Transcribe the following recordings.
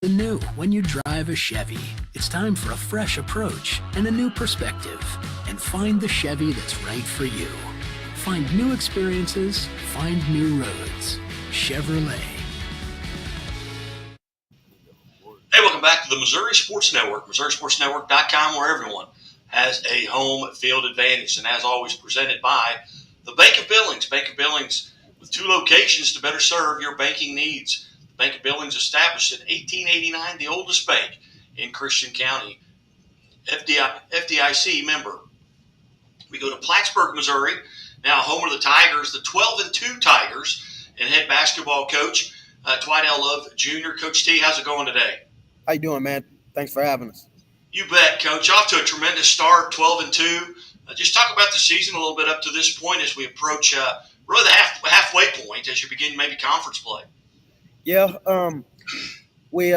The new when you drive a Chevy. It's time for a fresh approach and a new perspective. And find the Chevy that's right for you. Find new experiences, find new roads. Chevrolet. Hey, welcome back to the Missouri Sports Network, MissouriSportsNetwork.com, where everyone has a home field advantage. And as always, presented by the Bank of Billings. Bank of Billings with 2 locations to better serve your banking needs. Bank of Billings, established in 1889, the oldest bank in Christian County. FDIC member. We go to Plattsburg, Missouri, now home of the Tigers, the 12-2 Tigers, and head basketball coach, Dwight L. Love Jr. Coach T, how's it going today? How you doing, man? Thanks for having us. You bet, Coach. Off to a tremendous start, 12-2. Just talk about the season a little bit up to this point as we approach really the halfway point as you begin maybe conference play. Yeah, we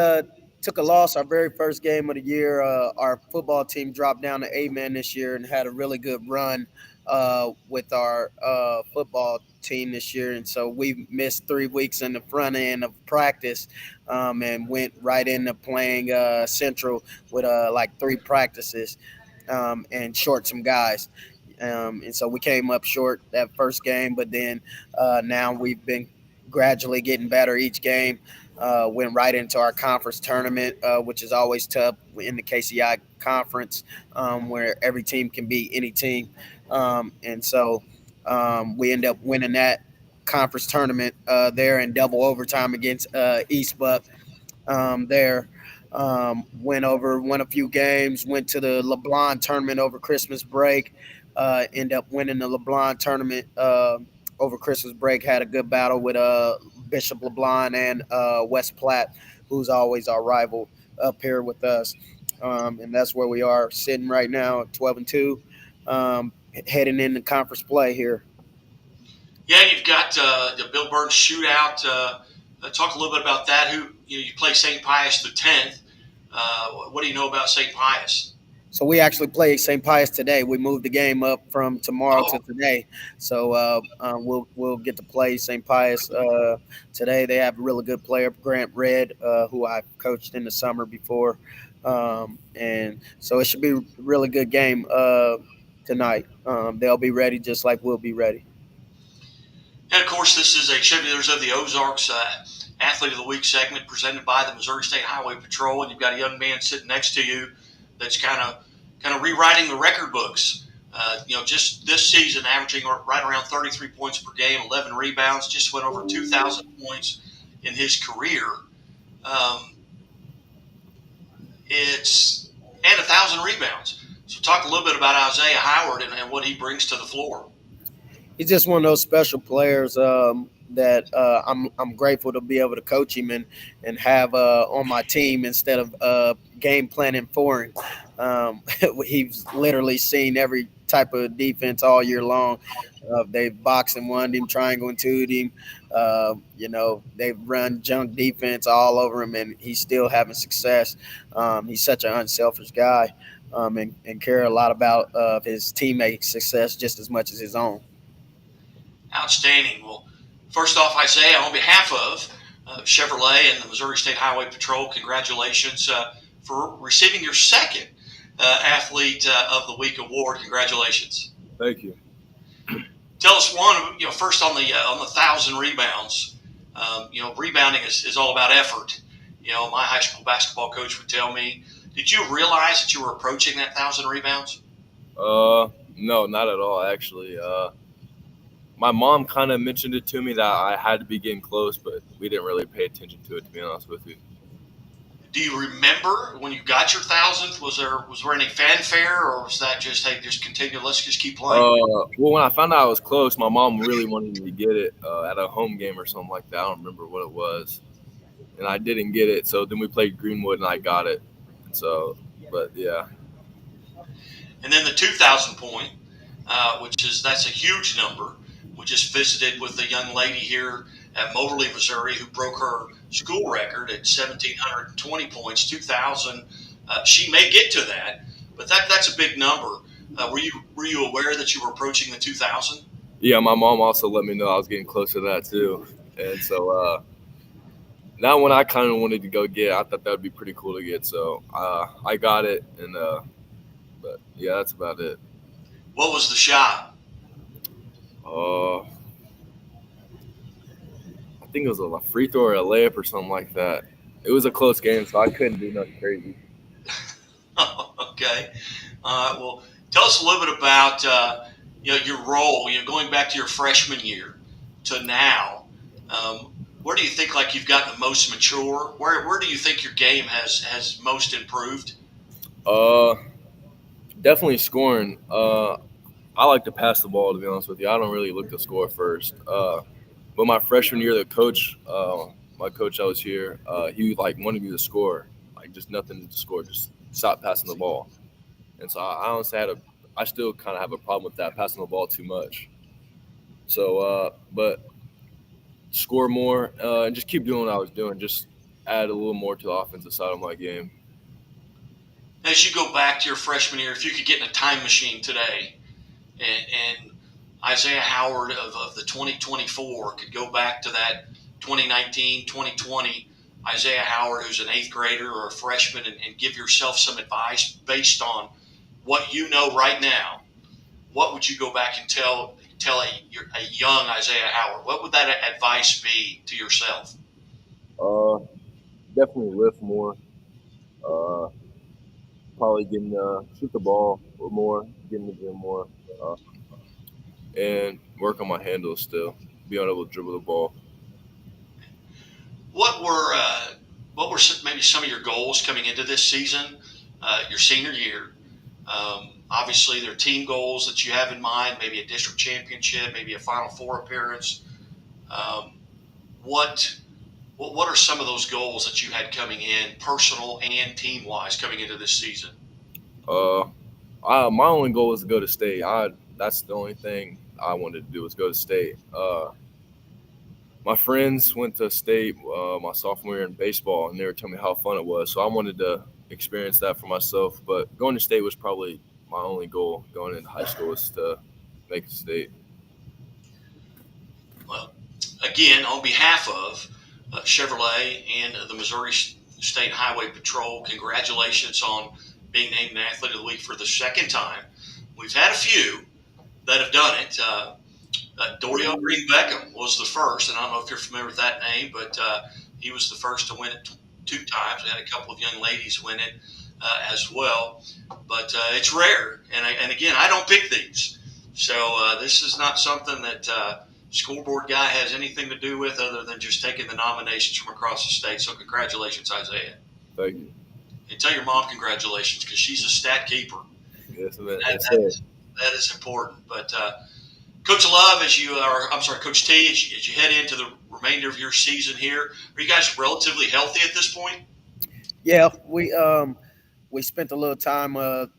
took a loss our very first game of the year. Our football team dropped down to A-man this year and had a really good run with our football team this year. And so we missed 3 weeks in the front end of practice and went right into playing Central with like 3 practices and short some guys. And so we came up short that first game, but then now we've been gradually getting better each game. Went right into our conference tournament, which is always tough in the KCI conference, where every team can beat any team. And so we end up winning that conference tournament there in double overtime against East Buck there. Won a few games, went to the LeBlanc tournament over Christmas break, end up winning the LeBlanc tournament over Christmas break. Had a good battle with Bishop LeBlanc and West Platte, who's always our rival up here with us. And that's where we are sitting right now at 12-2, heading into conference play here. Yeah, you've got the Bill Burns shootout. Talk a little bit about that. You play St. Pius the 10th. What do you know about St. Pius? So we actually play St. Pius today. We moved the game up from tomorrow to today. So we'll get to play St. Pius today. They have a really good player, Grant Red, who I coached in the summer before. And so it should be a really good game tonight. They'll be ready just like we'll be ready. And, of course, this is a Chevy of the Ozarks Athlete of the Week segment presented by the Missouri State Highway Patrol. And you've got a young man sitting next to you that's kind of rewriting the record books. Just this season, averaging right around 33 points per game, 11 rebounds, just went over 2,000 points in his career. And 1,000 rebounds. So talk a little bit about Isaiah Howard and what he brings to the floor. He's just one of those special players that I'm grateful to be able to coach him and have on my team instead of game planning for him. He's literally seen every type of defense all year long. They've boxed and won him, triangle and two'd him. They've run junk defense all over him, and he's still having success. He's such an unselfish guy and care a lot about his teammates' success just as much as his own. Outstanding. Well, first off, Isaiah, on behalf of Chevrolet and the Missouri State Highway Patrol, congratulations for receiving your second Athlete of the Week award. Congratulations. Thank you. Tell us first on the 1,000 rebounds. Rebounding is all about effort. My high school basketball coach would tell me. Did you realize that you were approaching that 1,000 rebounds? No, not at all, actually. My mom kind of mentioned it to me that I had to be getting close, but we didn't really pay attention to it, to be honest with you. Do you remember when you got your 1,000th? Was there any fanfare, or was that just, hey, just continue, let's just keep playing? Well, when I found out I was close, my mom really wanted me to get it at a home game or something like that. I don't remember what it was. And I didn't get it, so then we played Greenwood, and I got it. So, but, yeah. And then the 2,000 point, that's a huge number. We just visited with a young lady here at Moberly, Missouri, who broke her school record at 1,720 points, 2,000. She may get to that, but that's a big number. Were you aware that you were approaching the 2,000? Yeah, my mom also let me know I was getting close to that too. And so that one I kind of wanted to go get. I thought that would be pretty cool to get, so I got it. And but yeah, that's about it. What was the shot? I think it was a free throw or a layup or something like that. It was a close game, so I couldn't do nothing crazy. Okay. Well, tell us a little bit about your role. Going back to your freshman year to now. Where do you think you've gotten the most mature? Where do you think your game has most improved? Uh, Definitely scoring. I like to pass the ball, to be honest with you. I don't really look to score first. But my freshman year, my coach I was here, he wanted me to score, just nothing to score, just stop passing the ball. And so I honestly I still kind of have a problem with that, passing the ball too much. So, but score more and just keep doing what I was doing. Just add a little more to the offensive side of my game. As you go back to your freshman year, if you could get in a time machine today, and Isaiah Howard of the 2024 could go back to that 2019, 2020 Isaiah Howard, who's an eighth grader or a freshman, and give yourself some advice based on what you know right now, what would you go back and tell a young Isaiah Howard? What would that advice be to yourself? Uh, Definitely lift more. Uh, Probably getting shoot the ball more, get in the gym more, uh, and work on my handles still. Being able to dribble the ball. What were maybe some of your goals coming into this season, your senior year? Obviously, there are team goals that you have in mind, maybe a district championship, maybe a Final Four appearance. Um, what what are some of those goals that you had coming in, personal and team wise, coming into this season? Uh, my only goal was to go to state. That's the only thing I wanted to do was go to state. My friends went to state my sophomore year in baseball, and they were telling me how fun it was. So I wanted to experience that for myself. But going to state was probably my only goal going into high school was to make the state. Well, again, on behalf of Chevrolet and the Missouri State Highway Patrol, congratulations on being named an Athlete of the Week for the second time. We've had a few that have done it. Dorial Green Beckham was the first, and I don't know if you're familiar with that name, but he was the first to win it two times. We had a couple of young ladies win it as well, but it's rare. And again, I don't pick these, so this is not something that scoreboard guy has anything to do with other than just taking the nominations from across the state. So congratulations, Isaiah. Thank you. And tell your mom congratulations because she's a stat keeper. Yes, man. That is important. But Coach Love, Coach T, as you head into the remainder of your season here, are you guys relatively healthy at this point? Yeah, we spent a little time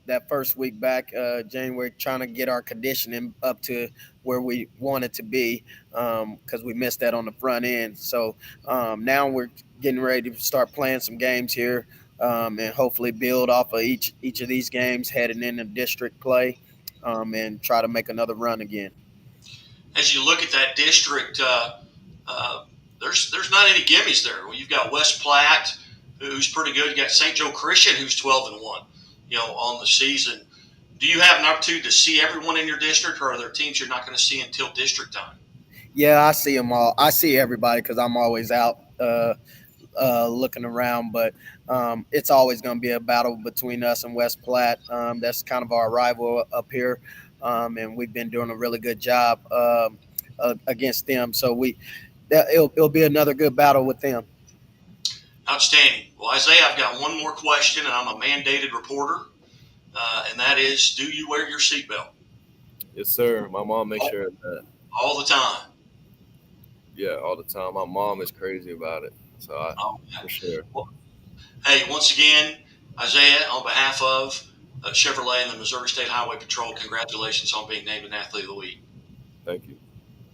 that first week back January trying to get our conditioning up to where we want it to be because we missed that on the front end. So now we're getting ready to start playing some games here and hopefully build off of each of these games heading into district play and try to make another run again. As you look at that district, there's not any gimmies there. Well, you've got West Platte, who's pretty good. You got St. Joe Christian, who's 12-1, on the season. Do you have an opportunity to see everyone in your district, or are there teams you're not going to see until district time? Yeah, I see them all. I see everybody because I'm always out looking around. But it's always going to be a battle between us and West Platte. That's kind of our rival up here, and we've been doing a really good job against them. So it'll be another good battle with them. Outstanding. Well, Isaiah, I've got one more question, and I'm a mandated reporter, and that is, do you wear your seatbelt? Yes, sir. My mom makes sure of that. All the time? Yeah, all the time. My mom is crazy about it, so for sure. Well, hey, once again, Isaiah, on behalf of Chevrolet and the Missouri State Highway Patrol, congratulations on being named an Athlete of the Week. Thank you.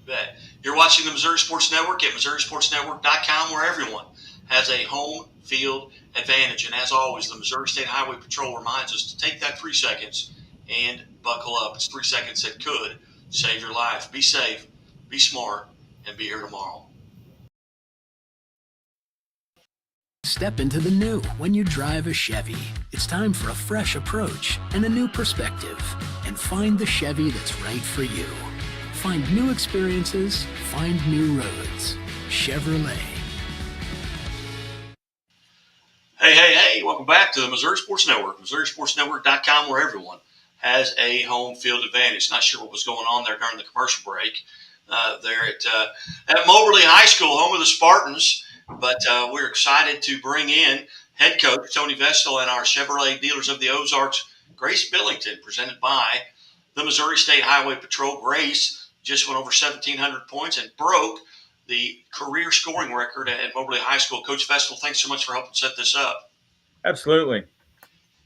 Bet. You're watching the Missouri Sports Network at MissouriSportsNetwork.com, where everyone has a home field advantage. And as always, the Missouri State Highway Patrol reminds us to take that 3 seconds and buckle up. It's 3 seconds that could save your life. Be safe, be smart, and be here tomorrow. Step into the new when you drive a Chevy. It's time for a fresh approach and a new perspective. And find the Chevy that's right for you. Find new experiences, find new roads. Chevrolet. Hey, welcome back to the Missouri Sports Network, MissouriSportsNetwork.com, where everyone has a home field advantage. Not sure what was going on there during the commercial break there at Moberly High School, home of the Spartans. But we're excited to bring in head coach Tony Vestal and our Chevrolet Dealers of the Ozarks, Grace Billington, presented by the Missouri State Highway Patrol. Grace just went over 1,700 points and broke the career scoring record at Moberly High School. Coach Vestal, thanks so much for helping set this up. Absolutely.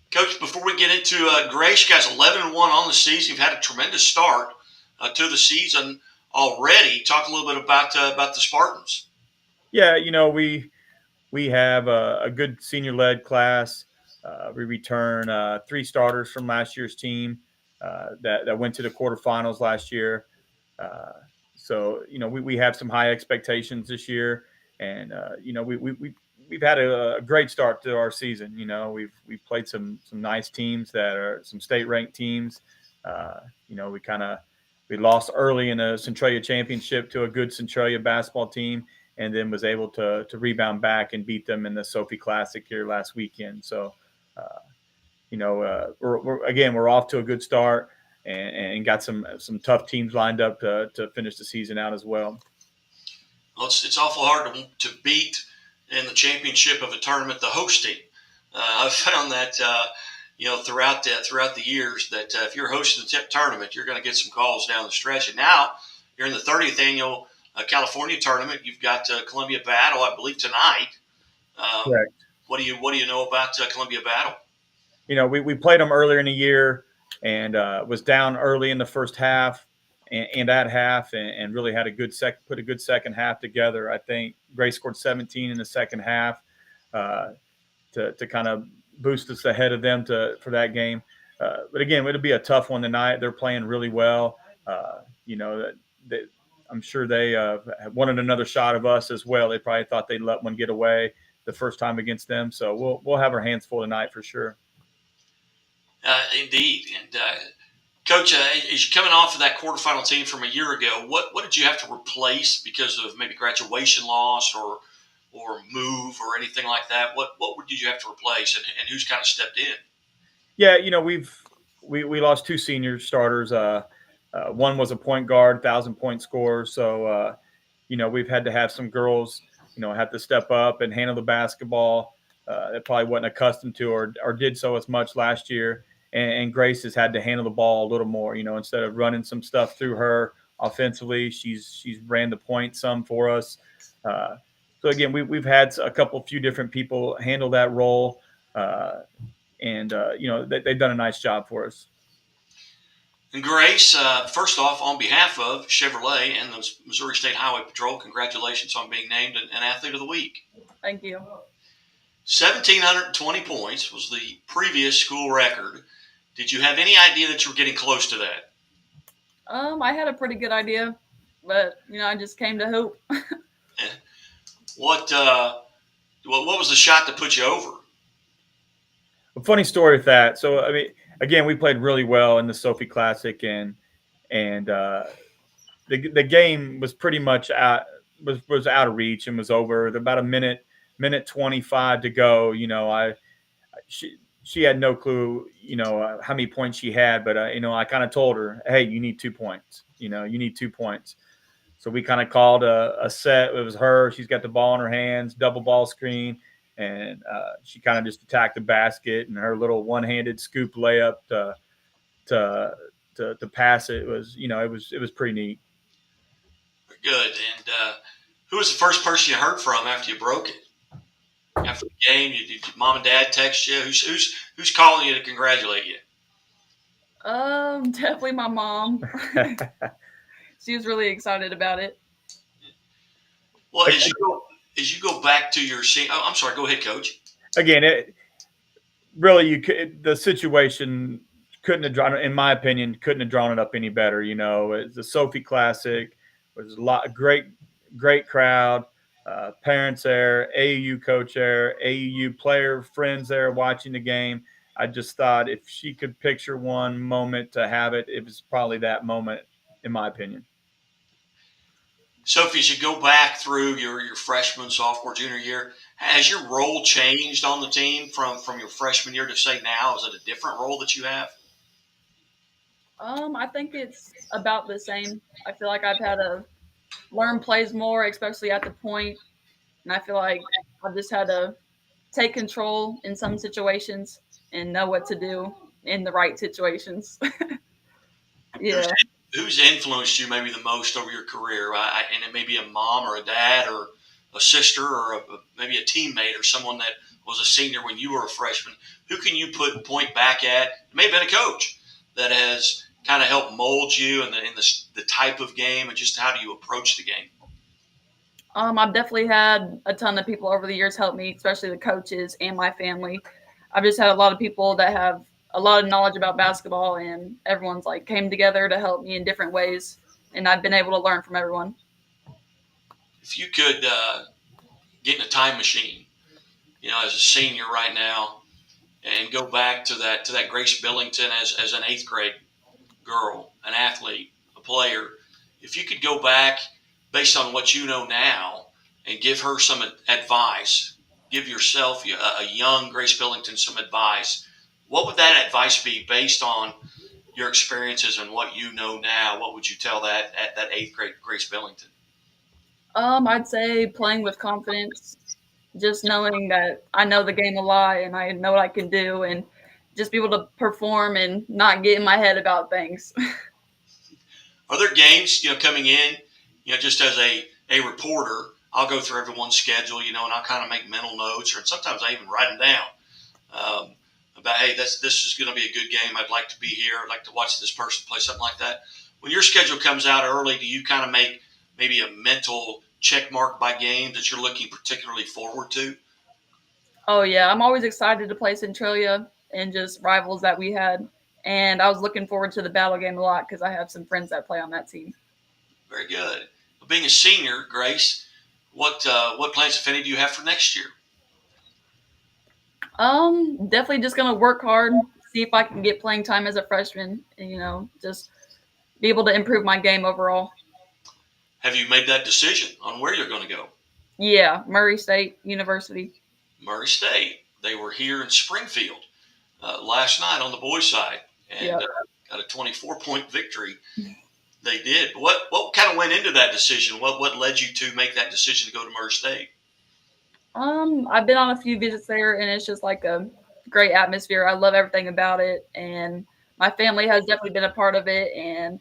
Coach, before we get into Grace, you guys 11-1 on the season. You've had a tremendous start to the season already. Talk a little bit about the Spartans. Yeah, we have a good senior-led class. We return 3 starters from last year's team that went to the quarterfinals last year. So we have some high expectations this year, and we've had a great start to our season. We've played some nice teams that are some state-ranked teams. We lost early in the Centralia Championship to a good Centralia basketball team, and then was able to rebound back and beat them in the Sophie Classic here last weekend. So, we're off to a good start and got some tough teams lined up to finish the season out as well. Well, it's awful hard to beat in the championship of a tournament the host team. I've found that throughout the years that if you're hosting the tournament, you're going to get some calls down the stretch. And now you're in the 30th annual California tournament. You've got Columbia Battle, I believe, tonight. Correct. What do you know about Columbia Battle? We played them earlier in the year and was down early in the first half and at half, and really had put a good second half together. I think Grace scored 17 in the second half to kind of boost us ahead of them for that game. But again, it'll be a tough one tonight. They're playing really well. I'm sure they wanted another shot of us as well. They probably thought they'd let one get away the first time against them. So we'll have our hands full tonight for sure. Indeed. And Coach, as you're coming off of that quarterfinal team from a year ago, what did you have to replace because of maybe graduation loss or move or anything like that? What did you have to replace, and who's kind of stepped in? Yeah, we lost 2 senior starters. One was a point guard, 1,000-point scorer. So, we've had to have some girls, have to step up and handle the basketball that probably wasn't accustomed to or did so as much last year. And Grace has had to handle the ball a little more, instead of running some stuff through her offensively, she's ran the point some for us. So again, we've had a few different people handle that role, and they've done a nice job for us. And Grace, first off, on behalf of Chevrolet and the Missouri State Highway Patrol, congratulations on being named an Athlete of the Week. Thank you. 1,720 points was the previous school record. Did you have any idea that you were getting close to that? I had a pretty good idea, but I just came to hope. What was the shot that put you over? A funny story with that. So again, we played really well in the Sophie Classic, and the game was pretty much out of reach and was over. About a minute 25 to go. She had no clue, how many points she had, but I kind of told her, hey, you need 2 points. You need 2 points. So we kind of called a set. It was her. She's got the ball in her hands, double ball screen, and she kind of just attacked the basket, and her little one-handed scoop layup to pass it was, it was pretty neat. Good. And who was the first person you heard from after you broke it? After the game, did your mom and dad text you? Who's calling you to congratulate you? Definitely my mom. She was really excited about it. Well, as you go back to your scene, I'm sorry. Go ahead, Coach. Again, the situation couldn't have drawn, in my opinion, couldn't have drawn it up any better. It's the Sophie Classic. It was a great crowd. parents there, AAU coach there, AAU player friends there watching the game. I just thought if she could picture one moment to have it, it was probably that moment, in my opinion. Sophie, as you go back through your freshman, sophomore, junior year, has your role changed on the team from your freshman year to say now? Is it a different role that you have? I think it's about the same. I feel like I've had to learn plays more, especially at the point, and I feel like I've just had to take control in some situations and know what to do in the right situations. Yeah. Who's influenced you maybe the most over your career? And it may be a mom or a dad or a sister or maybe a teammate or someone that was a senior when you were a freshman. Who can you point back at? It may have been a coach that has kind of helped mold you in the type of game and just how do you approach the game? I've definitely had a ton of people over the years help me, especially the coaches and my family. I've just had a lot of people that have a lot of knowledge about basketball, and everyone's like came together to help me in different ways, and I've been able to learn from everyone. If you could get in a time machine, as a senior right now, and go back to that Grace Billington as an 8th grade girl, an athlete, a player, if you could go back based on what you know now and give her some advice, give yourself, a young Grace Billington, some advice, what would that advice be based on your experiences and what you know now? What would you tell that 8th grade Grace Billington? I'd say playing with confidence, just knowing that I know the game a lot and I know what I can do, and just be able to perform and not get in my head about things. Are there games, coming in, just as a reporter, I'll go through everyone's schedule, and I'll kind of make mental notes, or sometimes I even write them down about, hey, this is going to be a good game. I'd like to be here. I'd like to watch this person play, something like that. When your schedule comes out early, do you kind of make maybe a mental check mark by games that you're looking particularly forward to? Oh, yeah. I'm always excited to play Centralia and just rivals that we had. And I was looking forward to the battle game a lot because I have some friends that play on that team. Very good. Well, being a senior, Grace, what plans, if any, do you have for next year? Definitely just gonna work hard, see if I can get playing time as a freshman, and just be able to improve my game overall. Have you made that decision on where you're going to go? Yeah, Murray State University. Murray State. They were here in Springfield last night on the boys' side and got a 24-point victory. They did. What kind of went into that decision? What led you to make that decision to go to Murray State? I've been on a few visits there, and it's just like a great atmosphere. I love everything about it, and my family has definitely been a part of it, and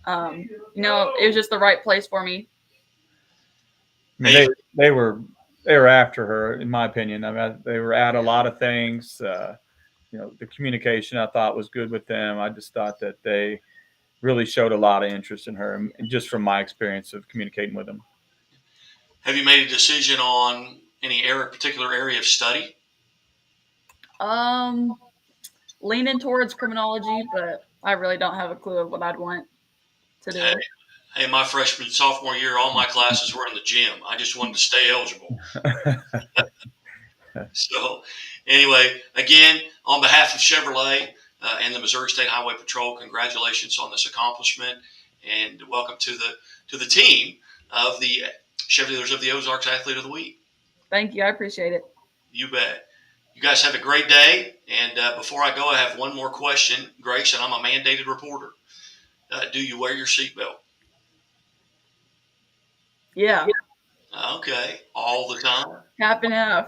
it was just the right place for me. I mean, they were after her, in my opinion. I mean, they were at a lot of things. The communication I thought was good with them. I just thought that they really showed a lot of interest in her, and just from my experience of communicating with them. Have you made a decision on any particular area of study? Leaning towards criminology, but I really don't have a clue of what I'd want to do. Hey, my freshman, sophomore year, all my classes were in the gym. I just wanted to stay eligible. So, anyway, again, on behalf of Chevrolet and the Missouri State Highway Patrol, congratulations on this accomplishment, and welcome to the team of the Chevy Dealers of the Ozarks Athlete of the Week. Thank you. I appreciate it. You bet. You guys have a great day. And before I go, I have one more question, Grace, and I'm a mandated reporter. Do you wear your seatbelt? Yeah. Okay. All the time? Half and half.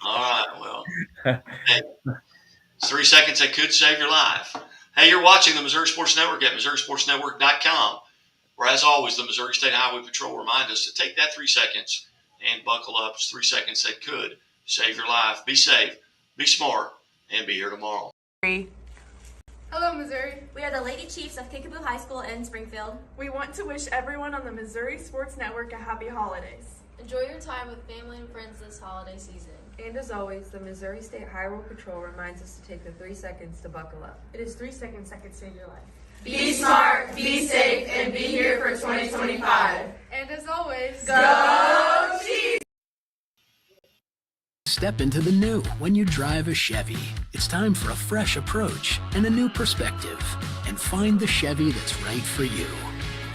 All right. Well, hey, 3 seconds that could save your life. Hey, you're watching the Missouri Sports Network at MissouriSportsNetwork.com, where, as always, the Missouri State Highway Patrol reminds us to take that 3 seconds and buckle up. It's 3 seconds that could save your life. Be safe, be smart, and be here tomorrow. Hello, Missouri. We are the Lady Chiefs of Kickapoo High School in Springfield. We want to wish everyone on the Missouri Sports Network a happy holidays. Enjoy your time with family and friends this holiday season. And as always, the Missouri State Highway Patrol reminds us to take the 3 seconds to buckle up. It is 3 seconds that could save your life. Be smart, be safe, and be here for 2025. And as always, Go Chiefs! Step into the new when you drive a Chevy. It's time for a fresh approach and a new perspective. And find the Chevy that's right for you.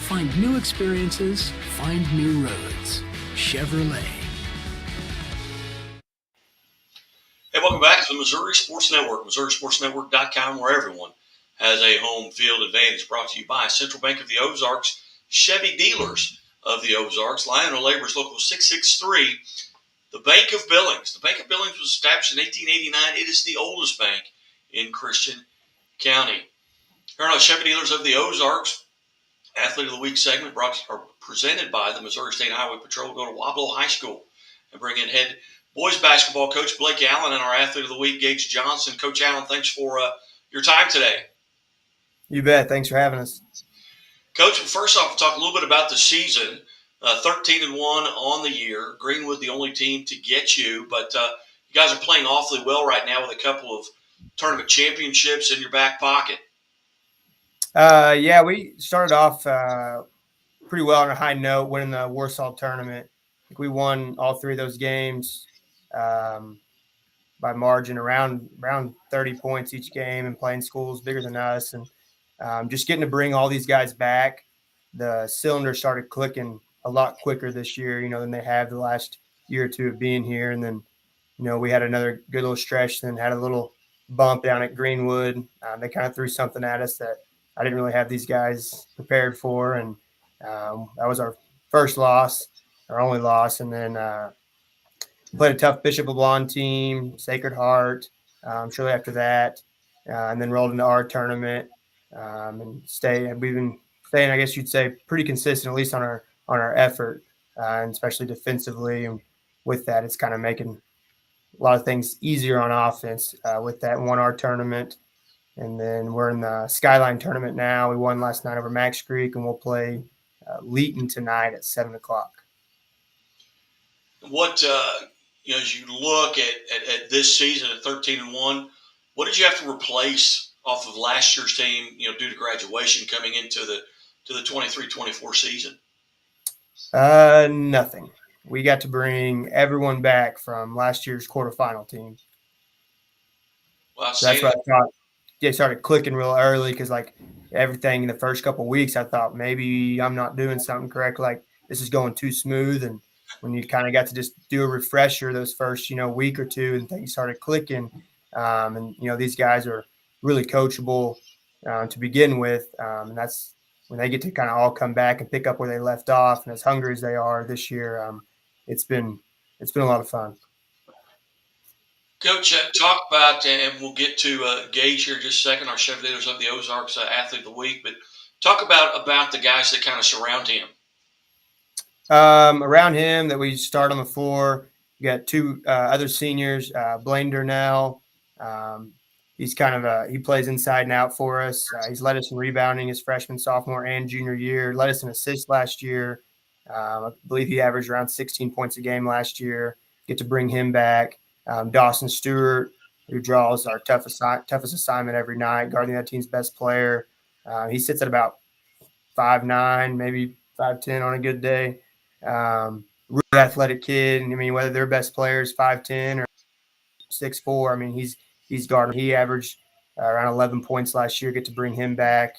Find new experiences, find new roads. Chevrolet. Hey, welcome back to the Missouri Sports Network, MissouriSportsNetwork.com, where everyone has a home field advantage. Brought to you by Central Bank of the Ozarks, Chevy dealers of the Ozarks, Lionel Labor's Local 663, the Bank of Billings. The Bank of Billings was established in 1889. It is the oldest bank in Christian County. Here on Chevy dealers of the Ozarks, Athlete of the Week segment presented by the Missouri State Highway Patrol. Go to Weaubleau High School and bring in head boys basketball coach Blake Allen and our Athlete of the Week, Gage Johnson. Coach Allen, thanks for your time today. You bet. Thanks for having us. Coach, first off, we'll talk a little bit about the season. 13-1 on the year. Greenwood, the only team to get you, but you guys are playing awfully well right now with a couple of tournament championships in your back pocket. Yeah, we started off pretty well on a high note, winning the Warsaw tournament. I think we won all three of those games by margin, around 30 points each game, and playing schools bigger than us. And just getting to bring all these guys back, the cylinders started clicking a lot quicker this year, than they have the last year or two of being here. And then, we had another good little stretch, then had a little bump down at Greenwood. They kind of threw something at us that I didn't really have these guys prepared for. And that was our first loss, our only loss. And then played a tough Bishop LeBlond team, Sacred Heart, shortly after that, and then rolled into our tournament and we've been staying, I guess you'd say, pretty consistent, at least on our effort, and especially defensively. And with that, it's kind of making a lot of things easier on offense with that. Won our tournament. And then we're in the Skyline tournament now. We won last night over Max Creek, and we'll play Leeton tonight at 7 o'clock. What, as you look at this season at 13-1, what did you have to replace off of last year's team, due to graduation coming into the 23-24 season? Nothing. We got to bring everyone back from last year's quarterfinal team. Well, so that's what I thought. They started clicking real early because, everything in the first couple of weeks, I thought maybe I'm not doing something correct. This is going too smooth. And when you kind of got to just do a refresher those first, week or two, and things started clicking. And these guys are really coachable to begin with. And that's when they get to kind of all come back and pick up where they left off. And as hungry as they are this year, it's been a lot of fun. Coach, talk about, and we'll get to Gage here in just a second, our Chevy dealers of the Ozarks Athlete of the Week, but talk about the guys that kind of surround him. Around him that we start on the floor, we got two other seniors, Blaine Durnell. He's kind of he plays inside and out for us. He's led us in rebounding his freshman, sophomore, and junior year. Led us in assists last year. I believe he averaged around 16 points a game last year. Get to bring him back. Dawson Stewart, who draws our toughest assignment every night, guarding that team's best player. He sits at about 5'9", maybe 5'10" on a good day. Really athletic kid. And whether their best player is 5'10" or 6'4", he's guarding. He averaged around 11 points last year. Get to bring him back.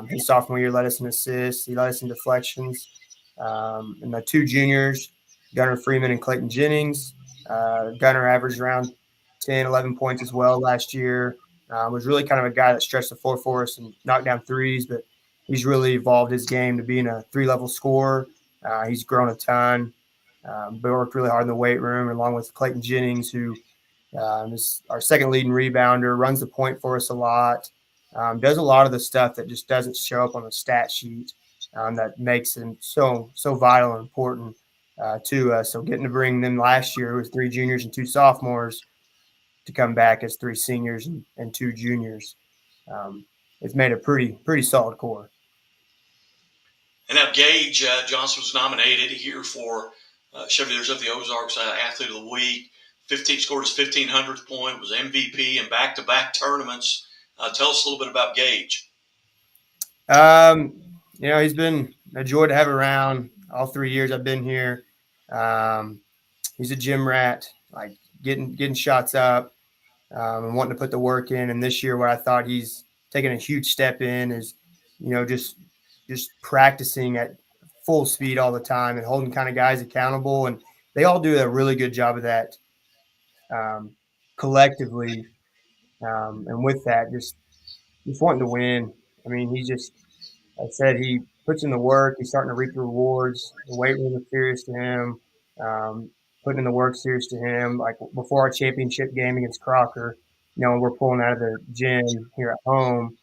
His sophomore year led us in assists. He led us in deflections. And the two juniors, Gunnar Freeman and Clayton Jennings. Gunnar averaged around 10, 11 points as well last year. Was really kind of a guy that stretched the floor for us and knocked down threes, but he's really evolved his game to being a three-level scorer. He's grown a ton. But worked really hard in the weight room, along with Clayton Jennings, who is our second leading rebounder, runs the point for us a lot, does a lot of the stuff that just doesn't show up on the stat sheet that makes him so vital and important to us. So getting to bring them last year with three juniors and two sophomores to come back as three seniors and two juniors, it's made a pretty solid core. And now Gage Johnson was nominated here for Chevy dealers of the Ozarks Athlete of the Week. Scored his 1,500th point, was MVP in back-to-back tournaments. Tell us a little bit about Gage. He's been a joy to have around all 3 years I've been here. He's a gym rat, like getting shots up, and wanting to put the work in. And this year, where I thought he's taken a huge step in is, just practicing at full speed all the time and holding kind of guys accountable. And they all do a really good job of that collectively. And with that, just wanting to win. I mean, I said he puts in the work. He's starting to reap the rewards. The weight room is serious to him. Putting in the work serious to him. Like before our championship game against Crocker, we're pulling out of the gym here at home.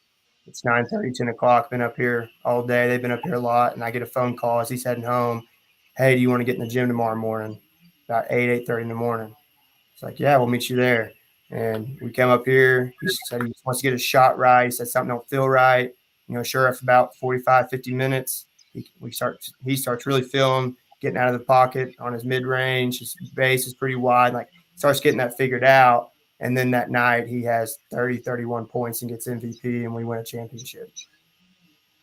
It's 9:30, 10 o'clock. Been up here all day. They've been up here a lot, and I get a phone call as he's heading home. Hey, do you want to get in the gym tomorrow morning? About 8:30 in the morning. It's like, yeah, we'll meet you there. And we come up here. He said he wants to get his shot right. He said something don't feel right. Sure, after about 45, 50 minutes, he starts really feeling, getting out of the pocket on his mid-range. His base is pretty wide. Like, starts getting that figured out. And then that night he has 30, 31 points and gets MVP, and we win a championship.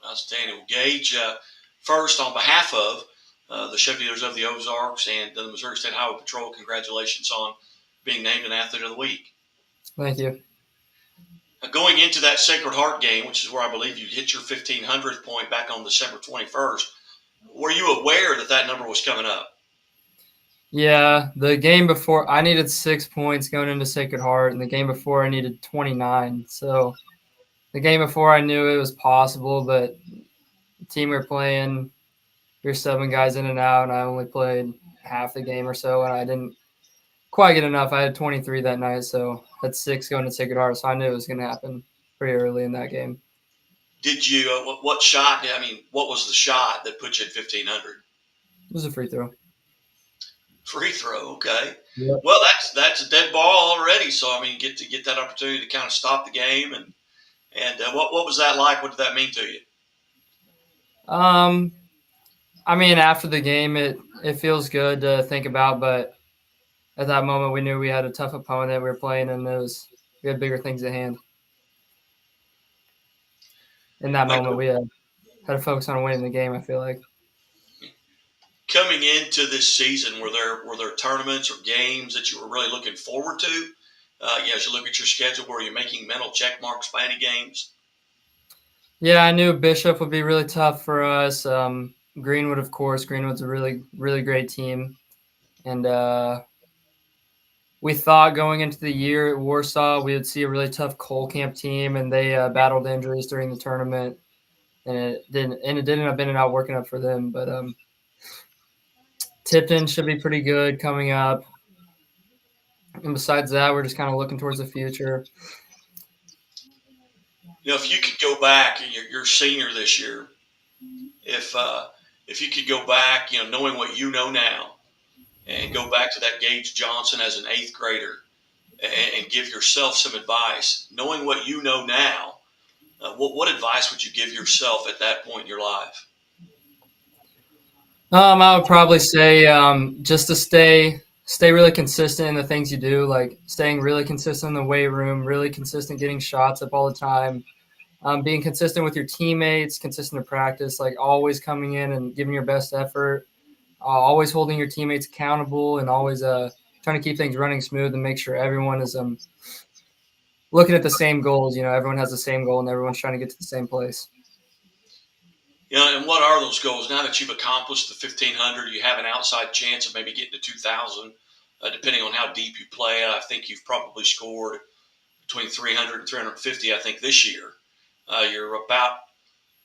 Outstanding. Gage, first, on behalf of the Chevy dealers of the Ozarks and the Missouri State Highway Patrol, congratulations on being named an Athlete of the Week. Thank you. Going into that Sacred Heart game, which is where I believe you hit your 1,500th point back on December 21st, were you aware that number was coming up? Yeah, the game before I needed 6 points going into Sacred Heart, and the game before I needed 29. So the game before I knew it was possible, but the team we were playing, you're subbing guys in and out, and I only played half the game or so, and I didn't quite get enough. I had 23 that night, so I had 6 going to Sacred Heart, so I knew it was going to happen pretty early in that game. Did you, what was the shot that put you at 1,500? It was a free throw. Free throw, okay. Yep. Well, that's a dead ball already, so, you get that opportunity to kind of stop the game, and what was that like? What did that mean to you? After the game, it feels good to think about, but at that moment, we knew we had a tough opponent we were playing, and we had bigger things at hand. In that moment, we had to focus on winning the game, I feel like. Coming into this season, were there tournaments or games that you were really looking forward to? As you look at your schedule, were you making mental check marks by any games? Yeah, I knew Bishop would be really tough for us. Greenwood, of course. Greenwood's a really, really great team. And we thought going into the year at Warsaw, we would see a really tough Cole Camp team, and they battled injuries during the tournament. And it didn't end up ending out working up for them. But Tipton should be pretty good coming up. And besides that, we're just kind of looking towards the future. If you could go back, and you're senior this year, if you could go back, knowing what you know now, and go back to that Gage Johnson as an 8th grader and give yourself some advice, knowing what you know now, what advice would you give yourself at that point in your life? I would probably say just to stay really consistent in the things you do, like staying really consistent in the weight room, really consistent getting shots up all the time, being consistent with your teammates, consistent to practice, like always coming in and giving your best effort, always holding your teammates accountable, and always trying to keep things running smooth and make sure everyone is looking at the same goals. Everyone has the same goal and everyone's trying to get to the same place. And what are those goals? Now that you've accomplished the 1,500, you have an outside chance of maybe getting to 2,000, depending on how deep you play. I think you've probably scored between 300 and 350, I think, this year. You're about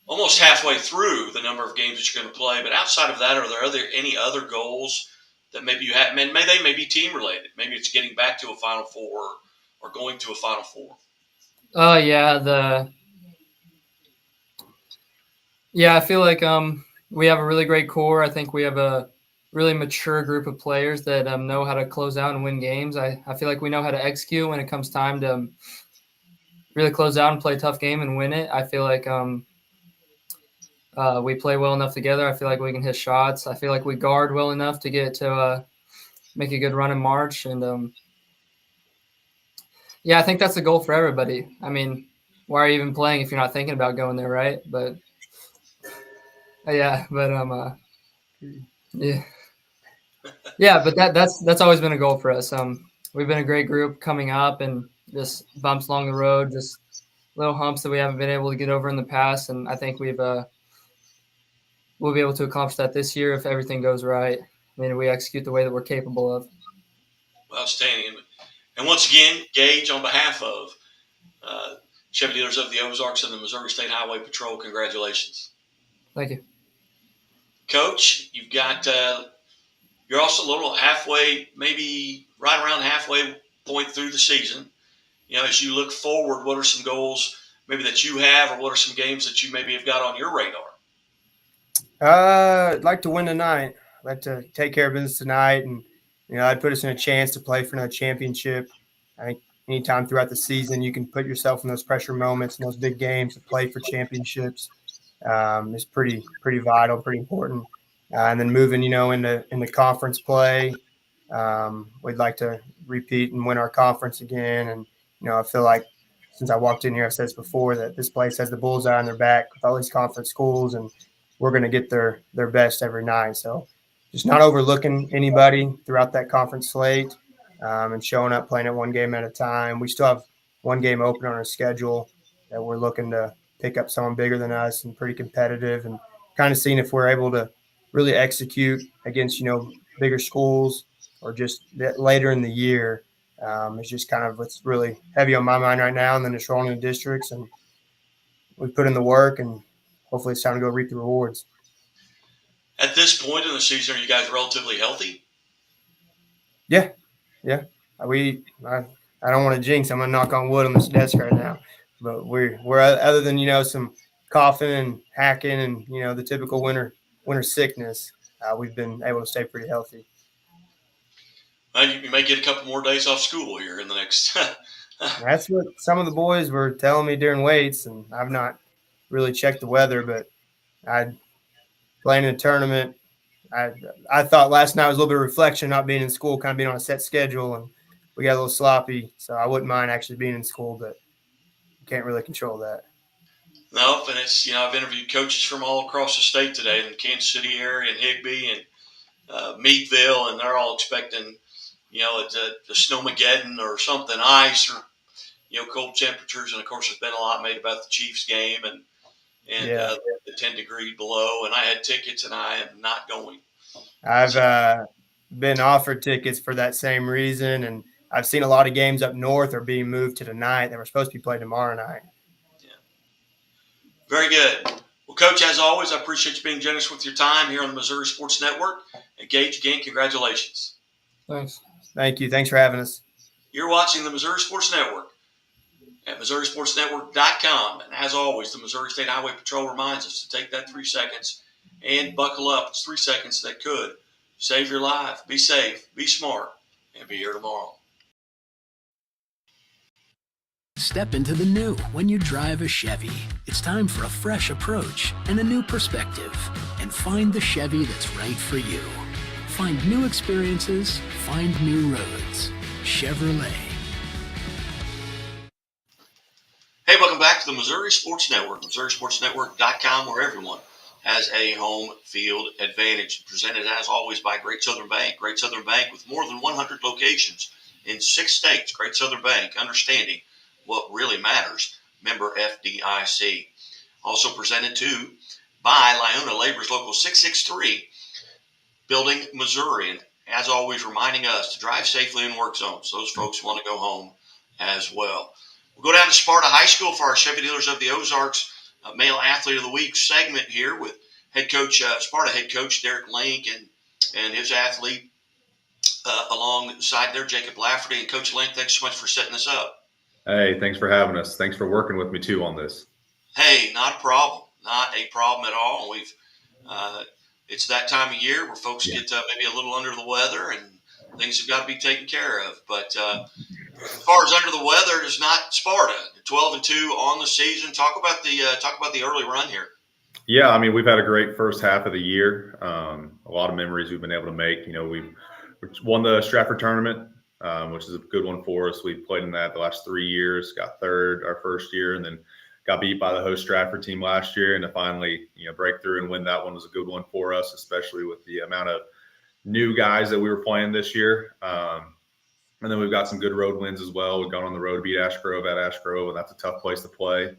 almost halfway through the number of games that you're going to play. But outside of that, are there any other goals that maybe you have? They may be team related. Maybe it's getting back to a Final Four or going to a Final Four. I feel like we have a really great core. I think we have a really mature group of players that know how to close out and win games. I feel like we know how to execute when it comes time to really close out and play a tough game and win it. I feel like we play well enough together. I feel like we can hit shots. I feel like we guard well enough to get to make a good run in March. And I think that's the goal for everybody. When why are you even playing if you're not thinking about going there, right? But yeah, but yeah, but that's always been a goal for us. We've been a great group coming up, and just bumps along the road, just little humps that we haven't been able to get over in the past, and I think we'll be able to accomplish that this year if everything goes right. I mean, we execute the way that we're capable of. Outstanding. And once again, Gage, on behalf of Chevy dealers of the Ozarks and the Missouri State Highway Patrol, congratulations. Thank you. Coach, you've got you're also a little halfway, maybe right around halfway point through the season. You know, as you look forward, what are some goals maybe that you have, or what are some games that you maybe have got on your radar? I'd like to win tonight. I'd like to take care of business tonight, and I'd put us in a chance to play for another championship. I think anytime throughout the season you can put yourself in those pressure moments and those big games to play for championships is pretty vital, pretty important. And then moving, into conference play, we'd like to repeat and win our conference again. And I feel like since I walked in here, I've said this before, that this place has the bullseye on their back with all these conference schools, and we're going to get their best every night. So just not overlooking anybody throughout that conference slate, and showing up, playing it one game at a time. We still have one game open on our schedule that we're looking to pick up someone bigger than us and pretty competitive, and kind of seeing if we're able to really execute against, bigger schools, or just later in the year. It's just kind of what's really heavy on my mind right now. And then it's rolling in districts, and we put in the work, and hopefully it's time to go reap the rewards. At this point in the season, are you guys relatively healthy? Yeah. I don't want to jinx. I'm gonna knock on wood on this desk right now, but we're other than some coughing and hacking and the typical winter sickness, we've been able to stay pretty healthy. Well, you may get a couple more days off school here in the next. That's what some of the boys were telling me during weights, and I've not really checked the weather, but I playing in a tournament. I thought last night was a little bit of reflection, not being in school, kind of being on a set schedule, and we got a little sloppy. So I wouldn't mind actually being in school, but you can't really control that. No, and it's I've interviewed coaches from all across the state today, in the Kansas City area, and Higbee, and Meadville, and they're all expecting it's a snowmageddon or something, ice, or cold temperatures. And of course, there's been a lot made about the Chiefs game and the 10-degree below. And I had tickets, and I am not going. I've been offered tickets for that same reason, and I've seen a lot of games up north are being moved to tonight. They were supposed to be played tomorrow night. Yeah. Very good. Well, Coach, as always, I appreciate you being generous with your time here on the Missouri Sports Network. And Gage, again, congratulations. Thanks. Thank you. Thanks for having us. You're watching the Missouri Sports Network at MissouriSportsNetwork.com. And as always, the Missouri State Highway Patrol reminds us to take that 3 seconds and buckle up. It's 3 seconds that could save your life. Be safe, be smart, and be here tomorrow. Step into the new when you drive a Chevy. It's time for a fresh approach and a new perspective. And find the Chevy that's right for you. Find new experiences, find new roads. Chevrolet. Hey, welcome back to the Missouri Sports Network, MissouriSportsNetwork.com, where everyone has a home field advantage. Presented, as always, by Great Southern Bank. Great Southern Bank with more than 100 locations in 6 states. Great Southern Bank, understanding what really matters. Member FDIC. Also presented, too, by Lyona Labor's Local 663, Building, Missouri. And as always, reminding us to drive safely in work zones. Those folks want to go home as well. We'll go down to Sparta High School for our Chevy Dealers of the Ozarks Male Athlete of the Week segment here with Sparta head coach Derek Link and his athlete alongside there, Jacob Lafferty. And Coach Link, thanks so much for setting this up. Hey, thanks for having us. Thanks for working with me, too, on this. Hey, not a problem. Not a problem at all. We've it's that time of year where folks get maybe a little under the weather, and things have got to be taken care of. But as far as under the weather, it's not Sparta. 12-2 on the season. Talk about the early run here. Yeah, I mean, we've had a great first half of the year. A lot of memories we've been able to make. We've won the Stratford tournament, which is a good one for us. We've played in that the last 3 years, got third our first year, and then got beat by the host Stratford team last year, and to finally break through and win that one was a good one for us, especially with the amount of new guys that we were playing this year. And then we've got some good road wins as well. We've gone on the road to beat Ash Grove at Ash Grove, and that's a tough place to play.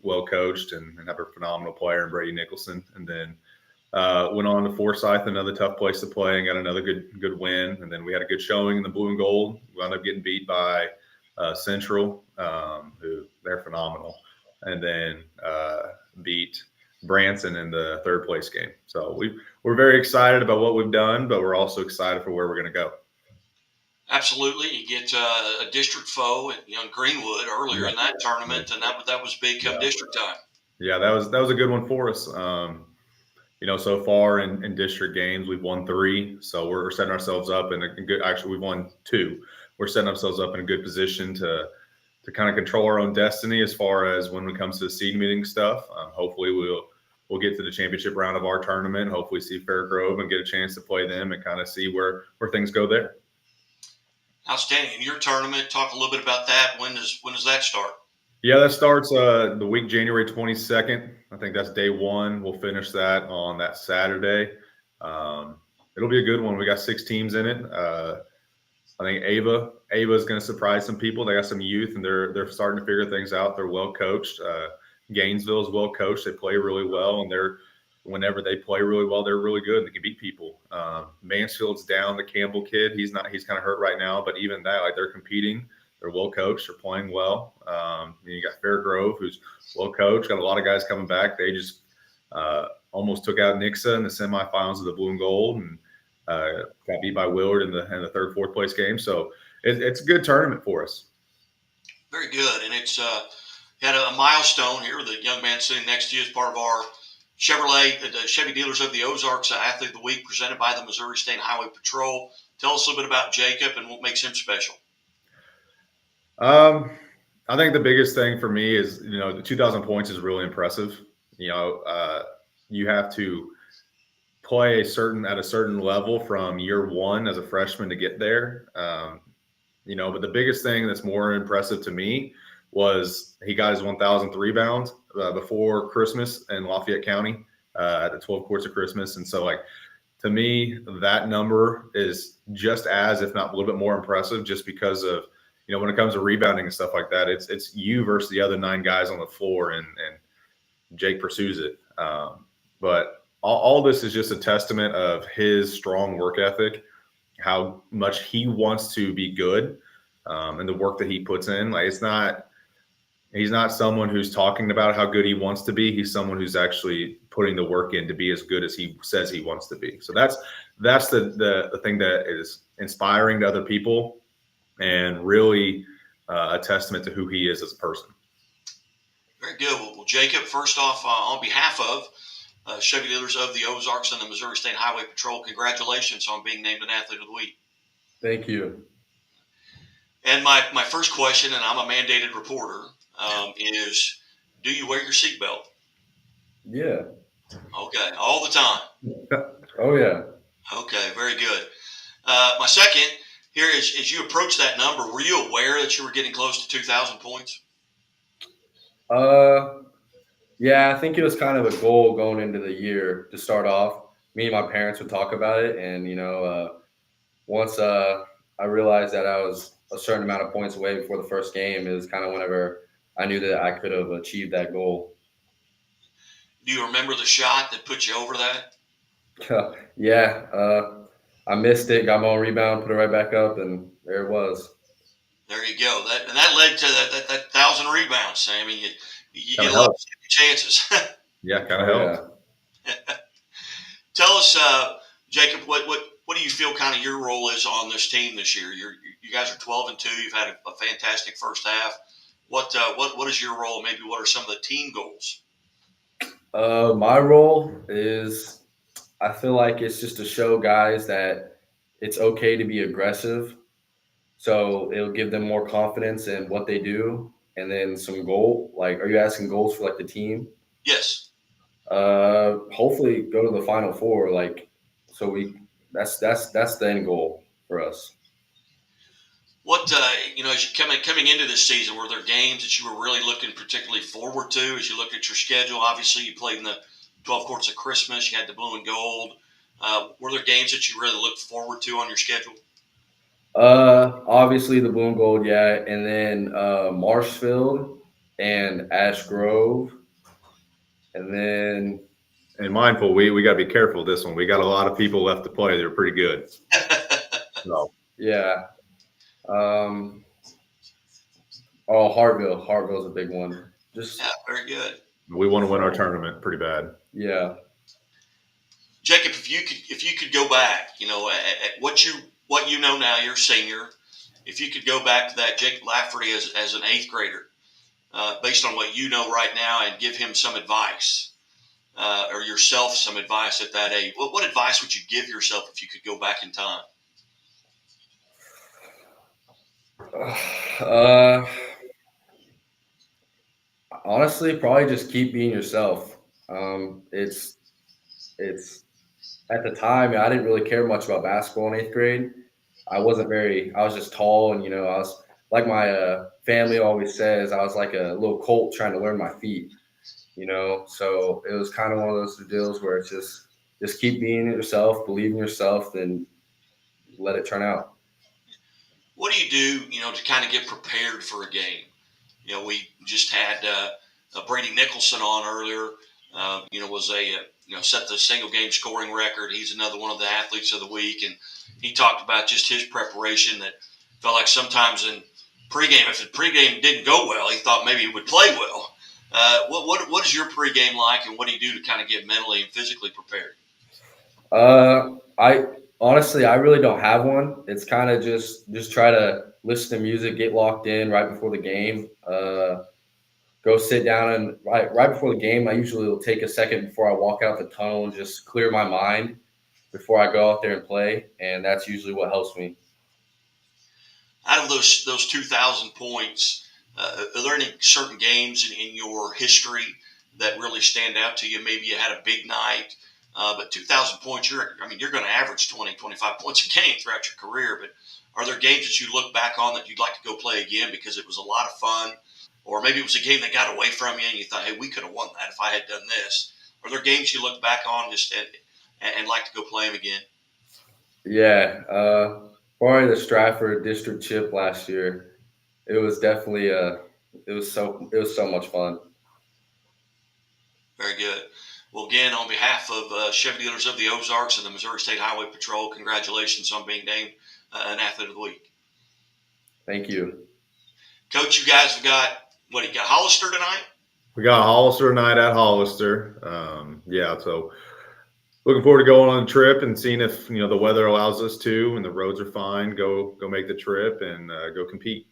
Well coached and have a phenomenal player in Brady Nicholson. And then went on to Forsyth, another tough place to play, and got another good win. And then we had a good showing in the blue and gold. We wound up getting beat by Central, who they're phenomenal, and then beat Branson in the third place game. So we're very excited about what we've done, but we're also excited for where we're going to go. Absolutely. You get a district foe at Greenwood earlier in that tournament, and that was big come district time. Yeah, that was a good one for us. So far in district games, we've won 3. So we're setting ourselves up in a good – actually, we've won 2. We're setting ourselves up in a good position to kind of control our own destiny as far as when it comes to the seed meeting stuff. Hopefully we'll get to the championship round of our tournament, hopefully see Fair Grove and get a chance to play them and kind of see where things go there. Outstanding. In your tournament, talk a little bit about that. When does that start? Yeah, that starts the week January 22nd. I think that's day 1. We'll finish that on that Saturday. It'll be a good one. We got 6 teams in it. I think Ava is going to surprise some people. They got some youth, and they're starting to figure things out. They're well coached. Gainesville is well coached. They play really well, and whenever they play really well, they're really good. They can beat people. Mansfield's down. The Campbell kid, he's kind of hurt right now, but even that, like, they're competing. They're well coached. They're playing well. You got Fair Grove, who's well coached. Got a lot of guys coming back. They just almost took out Nixa in the semifinals of the blue and gold, and got beat by Willard in the third, fourth place game. So it's a good tournament for us. Very good, and it's had a milestone here. The young man sitting next to you is part of our Chevrolet, the Chevy Dealers of the Ozarks Athlete of the Week, presented by the Missouri State Highway Patrol. Tell us a little bit about Jacob and what makes him special. I think the biggest thing for me is, the 2,000 points is really impressive. You have to play at a certain level from year 1 as a freshman to get there. But the biggest thing that's more impressive to me was he got his 1,000th rebound before Christmas in Lafayette County at the 12 Courts of Christmas. And so, to me, that number is just as, if not a little bit more impressive, just because of, when it comes to rebounding and stuff like that, it's you versus the other 9 guys on the floor, and Jake pursues it. But all this is just a testament of his strong work ethic, how much he wants to be good, and the work that he puts in. He's not someone who's talking about how good he wants to be. He's someone who's actually putting the work in to be as good as he says he wants to be. So that's the thing that is inspiring to other people, and really a testament to who he is as a person. Very good. Well, Jacob, first off, on behalf of Chevy Dealers of the Ozarks and the Missouri State Highway Patrol, congratulations on being named an Athlete of the Week. Thank you. And my first question, and I'm a mandated reporter, is, do you wear your seatbelt? Yeah. Okay, all the time? Oh, yeah. Okay, very good. My second here is, as you approach that number, were you aware that you were getting close to 2,000 points? Yeah, I think it was kind of a goal going into the year to start off. Me and my parents would talk about it, and once I realized that I was a certain amount of points away before the first game, it was kind of whenever I knew that I could have achieved that goal. Do you remember the shot that put you over that? Yeah, I missed it, got my own rebound, put it right back up, and there it was. There you go. That led to that 1,000 rebounds, Sammy. You get a lot of chances. Yeah, kind of helped. Yeah. Tell us, Jacob, what do you feel kind of your role is on this team this year? You guys are 12-2. You've had a fantastic first half. What is your role? Maybe what are some of the team goals? My role is, I feel like it's just to show guys that it's okay to be aggressive. So it'll give them more confidence in what they do. And then some goal, are you asking goals for the team? Yes. Hopefully go to the Final Four. That's the end goal for us. What as you coming into this season, were there games that you were really looking particularly forward to as you looked at your schedule? Obviously, you played in the 12 Courts of Christmas. You had the blue and gold. Were there games that you really looked forward to on your schedule? Obviously the blue and gold, yeah, and then Marshfield and Ash Grove, and then And mindful, we got to be careful with this one. We got a lot of people left to play. They're pretty good. So yeah, um, oh Hartville's a big one. Just Yeah, very good. we want to win our tournament pretty bad. yeah. Jacob, if you could go back, at what you know now, you're a senior. If you could go back to that Jake Lafferty as an eighth grader, based on what you know right now, and give him some advice, or yourself some advice at that age, what advice would you give yourself if you could go back in time? Honestly, probably just keep being yourself. It's at the time I didn't really care much about basketball in eighth grade. I was just tall, and I was like my family always says, I was like a little colt trying to learn my feet. So it was kind of one of those deals where it's just keep being yourself, believe in yourself, then let it turn out. What do you do, to kind of get prepared for a game? We just had Brady Nicholson on earlier. Was set the single game scoring record. He's another one of the athletes of the week, and he talked about just his preparation. That felt like sometimes in pregame, if the pregame didn't go well, he thought maybe he would play well. What is your pregame like, and what do you do to kind of get mentally and physically prepared? I really don't have one. It's kind of just try to listen to music, get locked in right before the game. Go sit down, and right before the game, I usually will take a second before I walk out the tunnel and just clear my mind before I go out there and play, and that's usually what helps me. Out of those 2,000 points, are there any certain games in your history that really stand out to you? Maybe you had a big night, but 2,000 points, you're going to average 20, 25 points a game throughout your career. But are there games that you look back on that you'd like to go play again because it was a lot of fun? Or maybe it was a game that got away from you and you thought, hey, we could have won that if I had done this. Are there games you look back on just and like to go play them again? Yeah, probably the Stratford District Chip last year. It was definitely it was so much fun. Very good. Well, again, on behalf of Chevy dealers of the Ozarks and the Missouri State Highway Patrol, congratulations on being named an Athlete of the Week. Thank you. Coach, you guys have got, what, you got Hollister tonight? We got Hollister tonight at Hollister. So looking forward to going on a trip and seeing if the weather allows us to, and the roads are fine. Go make the trip and go compete.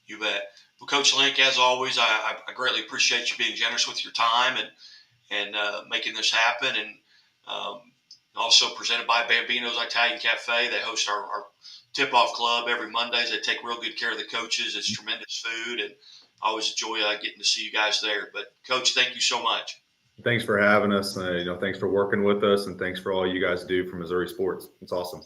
You bet. Well, Coach Link, as always, I greatly appreciate you being generous with your time and making this happen. And also presented by Bambino's Italian Cafe. They host our tip-off club every Mondays. They take real good care of the coaches. It's tremendous food, and I always enjoy getting to see you guys there. But, Coach, thank you so much. Thanks for having us. Thanks for working with us, and thanks for all you guys do for Missouri sports. It's awesome.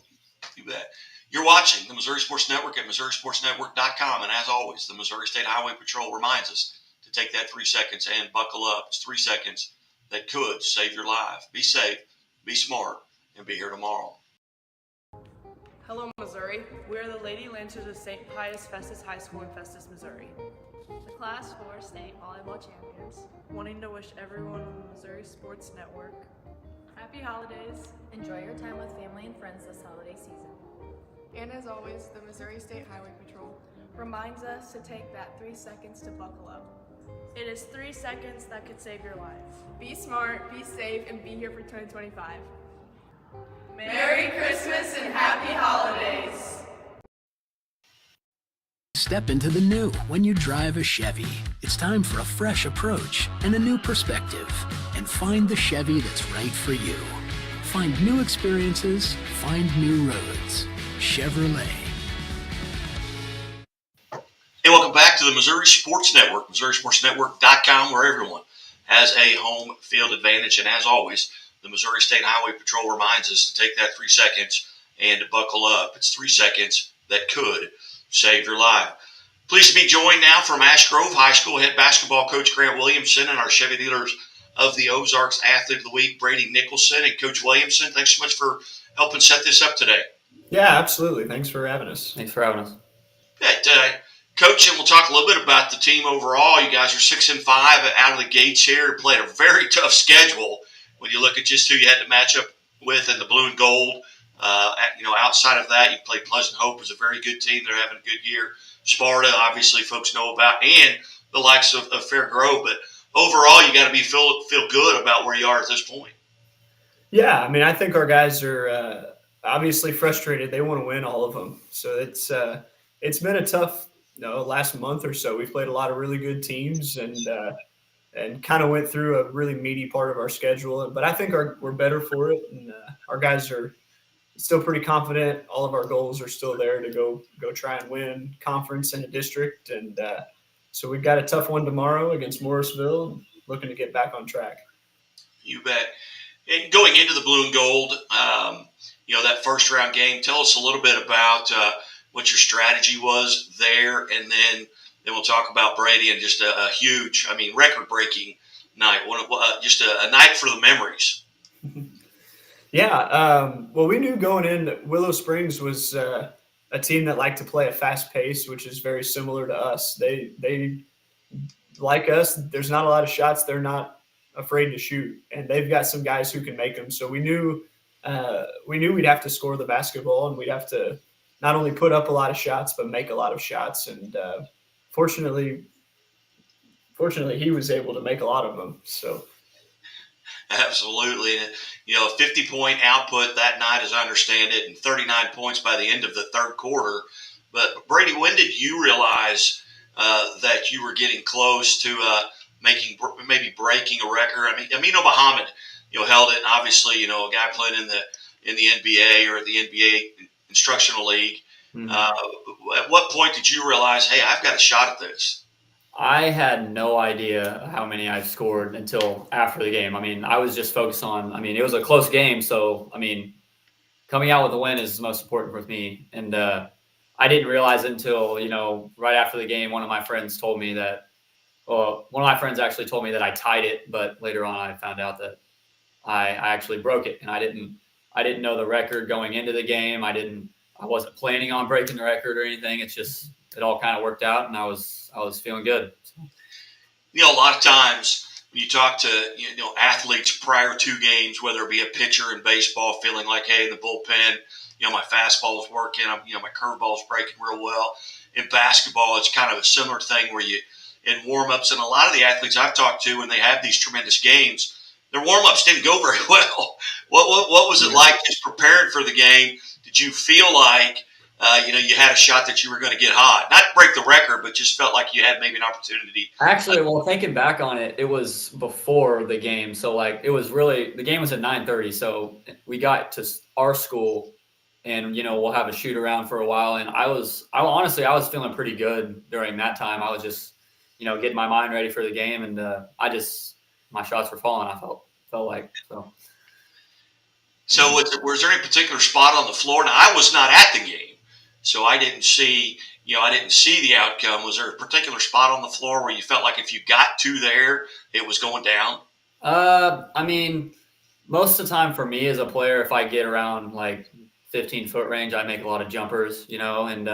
You bet. You're watching the Missouri Sports Network at MissouriSportsNetwork.com. And as always, the Missouri State Highway Patrol reminds us to take that 3 seconds and buckle up. It's 3 seconds that could save your life. Be safe, be smart, and be here tomorrow. Hello, Missouri. We are the Lady Lancers of St. Pius Festus High School in Festus, Missouri. The Class 4 State Volleyball Champions. Wanting to wish everyone on the Missouri Sports Network happy holidays. Enjoy your time with family and friends this holiday season. And as always, the Missouri State Highway Patrol reminds us to take that 3 seconds to buckle up. It is 3 seconds that could save your life. Be smart, be safe, and be here for 2025. Merry Christmas and happy holidays. Step into the new when you drive a Chevy. It's time for a fresh approach and a new perspective. And find the Chevy that's right for you. Find new experiences, find new roads. Chevrolet. Hey, welcome back to the Missouri Sports Network, MissouriSportsNetwork.com, where everyone has a home field advantage. And as always, the Missouri State Highway Patrol reminds us to take that 3 seconds and to buckle up. It's 3 seconds that could save your life. Pleased to be joined now from Ash Grove High School head basketball coach Grant Williamson and our Chevy dealers of the Ozarks Athlete of the Week, Brady Nicholson. And Coach Williamson, thanks so much for helping set this up today. Yeah, absolutely. Thanks for having us. Coach, and we'll talk a little bit about the team overall. You guys are 6-5 out of the gates here. Played a very tough schedule when you look at just who you had to match up with in the blue and gold. Outside of that, you played Pleasant Hope, was a very good team. They're having a good year. Sparta, obviously, folks know about, and the likes of Fair Grove. But overall, you got to feel good about where you are at this point. Yeah, I mean, I think our guys are obviously frustrated. They want to win all of them. So it's been a tough last month or so. We've played a lot of really good teams and kind of went through a really meaty part of our schedule. But I think we're better for it, and our guys are still pretty confident. All of our goals are still there to go try and win conference and a district. And so we've got a tough one tomorrow against Morrisville, looking to get back on track. You bet. And going into the blue and gold, that first round game, tell us a little bit about what your strategy was there, and then we'll talk about Brady and just a huge, record-breaking night. Just a night for the memories. Yeah. Well, we knew going in that Willow Springs was a team that liked to play a fast pace, which is very similar to us. They like us. There's not a lot of shots they're not afraid to shoot, and they've got some guys who can make them. So we knew we'd have to score the basketball, and we'd have to not only put up a lot of shots but make a lot of shots. And fortunately, he was able to make a lot of them. So. Absolutely. A 50-point output that night, as I understand it, and 39 points by the end of the third quarter. But, Brady, when did you realize that you were getting close to maybe breaking a record? Amino Muhammad, held it, and obviously, a guy playing in the NBA or the NBA Instructional League. Mm-hmm. At what point did you realize, hey, I've got a shot at this? I had no idea how many I scored until after the game. I was just focused on, it was a close game. So, coming out with a win is the most important for me. And I didn't realize it until, right after the game, one of my friends actually told me that I tied it. But later on, I found out that I actually broke it. And I didn't know the record going into the game. I wasn't planning on breaking the record or anything. It's just, it all kind of worked out, and I was feeling good. A lot of times when you talk to athletes prior to games, whether it be a pitcher in baseball feeling like, hey, in the bullpen, my fastball is working, my curveball is breaking real well. In basketball, it's kind of a similar thing where in warm-ups, and a lot of the athletes I've talked to when they have these tremendous games, their warm-ups didn't go very well. What was it like just preparing for the game? Did you feel like you had a shot that you were going to get hot? Not break the record, but just felt like you had maybe an opportunity. Actually, thinking back on it, it was before the game. So, it was really – the game was at 9:30. So, we got to our school, and, we'll have a shoot-around for a while. And I was feeling pretty good during that time. I was just, getting my mind ready for the game. And my shots were falling, I felt like. So, was there any particular spot on the floor? Now, I was not at the game. So I didn't see the outcome. Was there a particular spot on the floor where you felt like if you got to there, it was going down? Most of the time for me as a player, if I get around 15-foot range, I make a lot of jumpers, and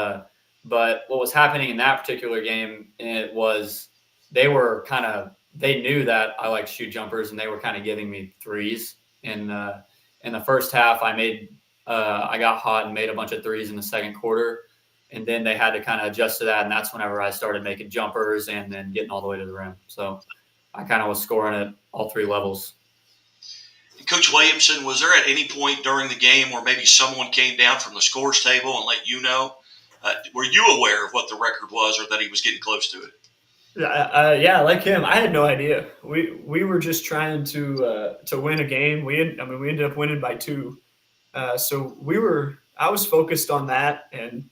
but what was happening in that particular game, it was they knew that I like to shoot jumpers, and they were kind of giving me threes. And in the first half, I got hot and made a bunch of threes in the second quarter, and then they had to kind of adjust to that, and that's whenever I started making jumpers and then getting all the way to the rim. So I kind of was scoring at all three levels. Coach Williamson, was there at any point during the game where maybe someone came down from the scores table and let you know? Were you aware of what the record was or that he was getting close to it? Yeah, like him, I had no idea. We were just trying to win a game. We ended up winning by 2. So I was focused on that, and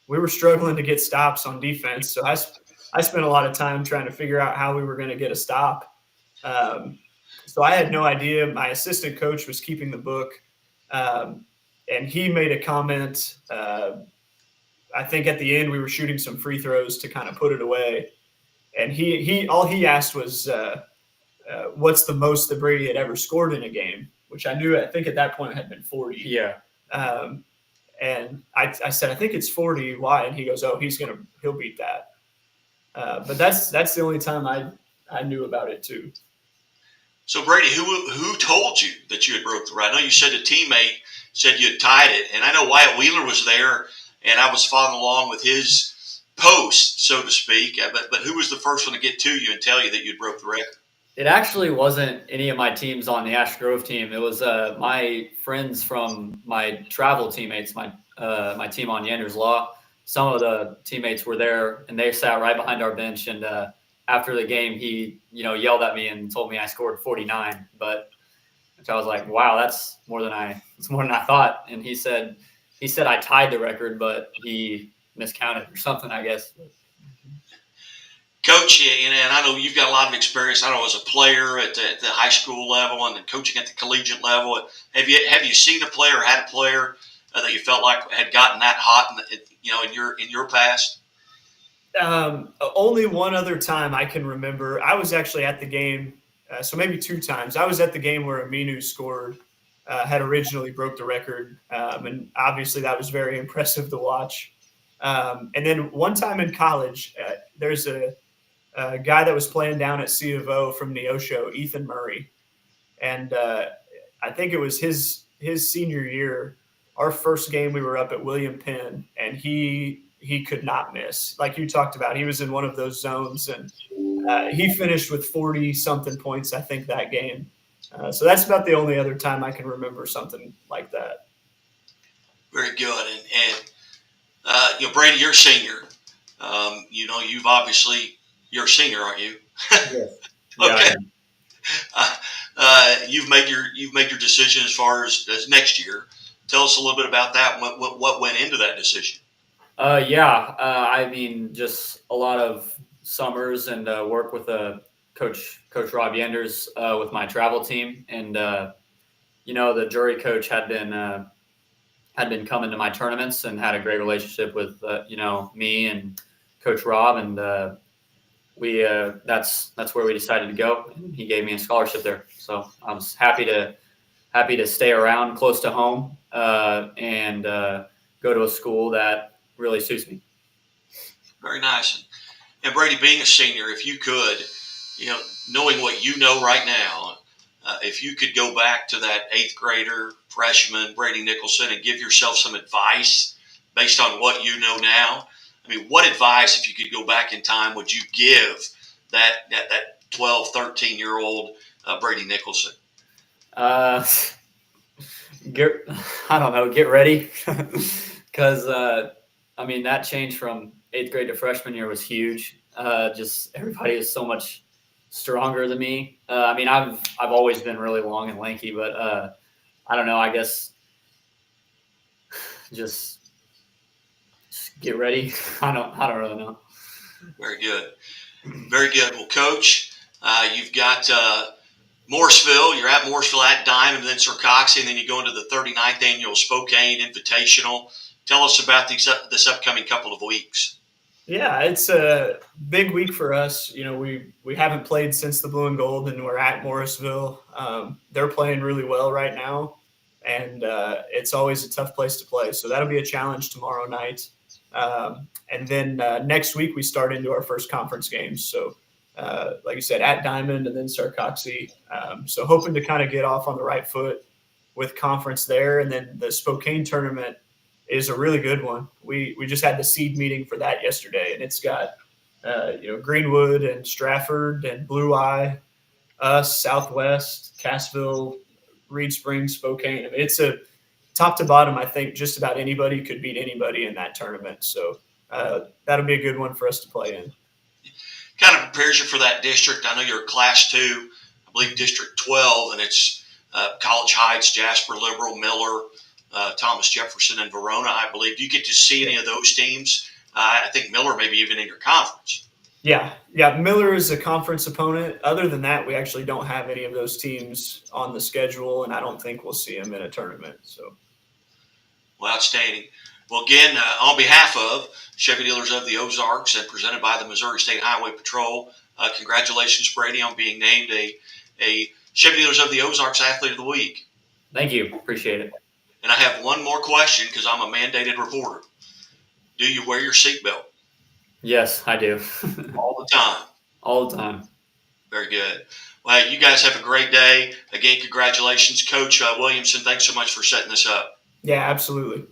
we were struggling to get stops on defense. So I spent a lot of time trying to figure out how we were going to get a stop. So I had no idea. My assistant coach was keeping the book, and he made a comment I think at the end we were shooting some free throws to kind of put it away, and he all he asked was, "What's the most that Brady had ever scored in a game?" Which I think at that point it had been 40. Yeah. And I said, "I think it's 40. Why?" And he goes, "Oh, he'll beat that." But that's the only time I knew about it too. So Brady, who told you that you had broke the record? I know you said a teammate said you had tied it, and I know Wyatt Wheeler was there, and I was following along with his post, so to speak. But who was the first one to get to you and tell you that you'd broke the record? It actually wasn't any of my teams on the Ash Grove team. It was my friends from my travel teammates, my team on Yanders Law. Some of the teammates were there, and they sat right behind our bench. And after the game, he yelled at me and told me I scored 49. Which I was like, wow, that's more than I thought. And he said I tied the record, but he miscounted or something, I guess. Coach, and I know you've got a lot of experience. I know as a player at the high school level and then coaching at the collegiate level. Have you seen a player, had a player that you felt like had gotten that hot in your past? Only one other time I can remember. I was actually at the game, so maybe 2 times. I was at the game where Aminu scored, had originally broke the record, and obviously that was very impressive to watch. And then one time in college, there's a guy that was playing down at C of O from Neosho, Ethan Murray. And I think it was his senior year, our first game, we were up at William Penn, and he could not miss. Like you talked about, he was in one of those zones, and he finished with 40-something points, I think, that game. So that's about the only other time I can remember something like that. Very good. And Brady, you're a senior. You've obviously – you're a senior, aren't you? Yes. Okay. You've made your decision as far as next year. Tell us a little bit about that. What went into that decision? I mean, just a lot of summers and work with Coach Rob Yenders with my travel team, and the jury coach had been coming to my tournaments and had a great relationship with me and Coach Rob, and that's where we decided to go. And he gave me a scholarship there, so I was happy to stay around close to home and go to a school that really suits me. Very nice. And Brady, being a senior, if you could, knowing what you know right now, if you could go back to that 8th grader, freshman Brady Nicholson, and give yourself some advice based on what you know now, I mean, what advice, if you could go back in time, would you give that 12, 13-year-old Brady Nicholson? I don't know. Get ready, because that change from 8th grade to freshman year was huge. Just everybody is so much stronger than me. I've always been really long and lanky, but I don't know. I guess just get ready. I don't really know. Very good. Very good. Well, Coach, you've got Morrisville. You're at Morrisville, at Diamond, and then Sarcoxy, and then you go into the 39th annual Spokane Invitational. Tell us about this upcoming couple of weeks. Yeah, it's a big week for us. We haven't played since the Blue and Gold, and we're at Morrisville. They're playing really well right now, and it's always a tough place to play. So that'll be a challenge tomorrow night. And then next week we start into our first conference games. So like you said, at Diamond and then Sarcoxy. So hoping to kind of get off on the right foot with conference there. And then the Spokane tournament is a really good one. We just had the seed meeting for that yesterday, and it's got Greenwood and Stratford and Blue Eye, us, Southwest, Cassville, Reed Springs, Spokane. It's a top to bottom. I think just about anybody could beat anybody in that tournament. So that'll be a good one for us to play in. Kind of prepares you for that district. I know you're Class 2, I believe District 12, and it's College Heights, Jasper Liberal, Miller, Thomas Jefferson, and Verona, I believe. Do you get to see any of those teams? I think Miller maybe even in your conference. Yeah. Miller is a conference opponent. Other than that, we actually don't have any of those teams on the schedule, and I don't think we'll see them in a tournament. So, well, outstanding. Well, again, on behalf of Chevy Dealers of the Ozarks and presented by the Missouri State Highway Patrol, congratulations, Brady, on being named a Chevy Dealers of the Ozarks Athlete of the Week. Thank you. Appreciate it. And I have one more question because I'm a mandated reporter. Do you wear your seatbelt? Yes, I do. All the time? All the time. Very good. Well, you guys have a great day. Again, congratulations. Coach Williamson, thanks so much for setting this up. Yeah, absolutely.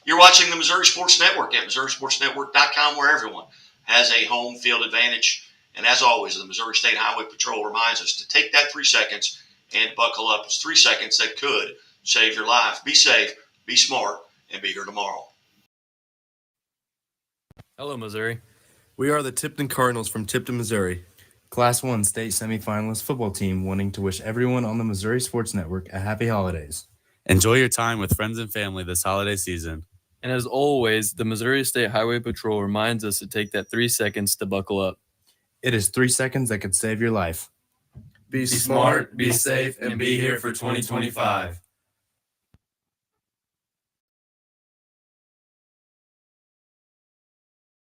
You're watching the Missouri Sports Network at MissouriSportsNetwork.com, where everyone has a home field advantage. And as always, the Missouri State Highway Patrol reminds us to take that 3 seconds and buckle up. It's 3 seconds that could save your life. Be safe, be smart, and be here tomorrow. Hello, Missouri. We are the Tipton Cardinals from Tipton, Missouri. Class 1 state semifinalist football team wanting to wish everyone on the Missouri Sports Network a happy holidays. Enjoy your time with friends and family this holiday season. And as always, the Missouri State Highway Patrol reminds us to take that 3 seconds to buckle up. It is 3 seconds that could save your life. Be smart, be safe, and be here for 2025.